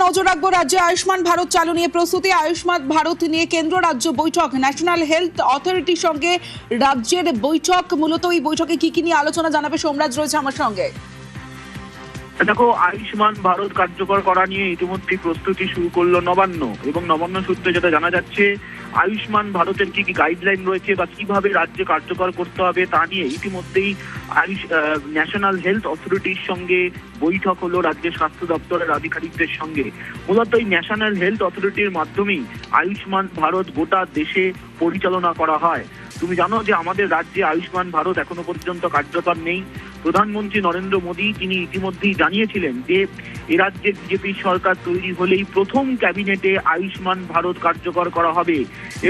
নজর রাখবো রাজ্যে আয়ুষ্মান ভারত চালু নিয়ে প্রস্তুতি। আয়ুষ্মান ভারত নিয়ে কেন্দ্র রাজ্য বৈঠক, ন্যাশনাল হেলথ অথরিটির সঙ্গে রাজ্যের বৈঠক। মূলত এই বৈঠকে কি কি নিয়ে আলোচনা জানাবে সোমরাজ রয়েছে আমার সঙ্গে। দেখো, আয়ুষ্মান ভারত কার্যকর করা নিয়ে ইতিমধ্যে প্রস্তুতি শুরু করলো নবান্ন, এবং নবান্ন সূত্রে যেটা জানা যাচ্ছে আয়ুষ্মান ভারতের কি কি গাইডলাইন রয়েছে বা কিভাবে রাজ্যে কার্যকর করতে হবে তা নিয়ে ইতিমধ্যেই ন্যাশনাল হেলথ অথরিটির সঙ্গে বৈঠক হলো রাজ্যের স্বাস্থ্য দপ্তরের আধিকারিকদের সঙ্গে। মূলত এই ন্যাশনাল হেলথ অথরিটির মাধ্যমেই আয়ুষ্মান ভারত গোটা দেশে পরিচালনা করা হয়। তুমি জানো যে আমাদের রাজ্যে আয়ুষ্মান ভারত এখনো পর্যন্ত কার্যকর নেই। প্রধানমন্ত্রী নরেন্দ্র মোদী তিনি ইতিমধ্যেই জানিয়েছিলেন যে এ রাজ্যে বিজেপি সরকার তৈরি হলেই প্রথম ক্যাবিনেটে আয়ুষ্মান ভারত কার্যকর করা হবে,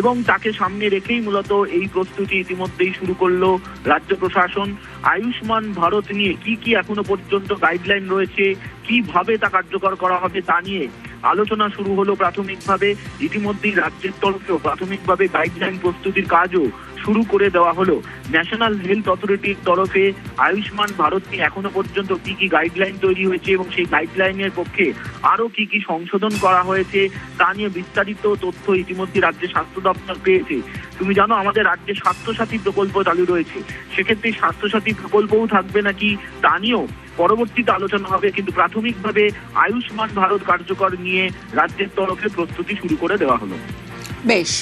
এবং তাকে সামনে রেখেই মূলত এই প্রস্তুতি ইতিমধ্যেই শুরু করলো রাজ্য প্রশাসন। আয়ুষ্মান ভারত নিয়ে কি কি এখনো পর্যন্ত গাইডলাইন রয়েছে, কিভাবে তা কার্যকর করা হবে তা নিয়ে আলোচনা শুরু হলো প্রাথমিকভাবে। ইতিমধ্যেই রাজ্যের তরফেও প্রাথমিকভাবে গাইডলাইন প্রস্তুতির কাজও শুরু করে দেওয়া হলো। ন্যাশনাল হেলথ অথরিটির তরফে আয়ুষ্মান ভারত নিয়ে এখনো পর্যন্ত কি কি গাইডলাইন তৈরি হয়েছে এবং সেই গাইডলাইনের পক্ষে আরো কি কি সংশোধন করা হয়েছে তা নিয়ে বিস্তারিত তথ্য ইতিমধ্যে রাজ্যের স্বাস্থ্য দপ্তর পেয়েছে। তুমি জানো আমাদের রাজ্যে স্বাস্থ্যসাথী প্রকল্প চালু রয়েছে, সেক্ষেত্রে স্বাস্থ্যসাথী প্রকল্পও থাকবে নাকি তা নিয়েও পরবর্তীতে আলোচনা হবে, কিন্তু প্রাথমিকভাবে আয়ুষ্মান ভারত কার্যকর নিয়ে রাজ্যের তরফে প্রস্তুতি শুরু করে দেওয়া হলো। বেশ।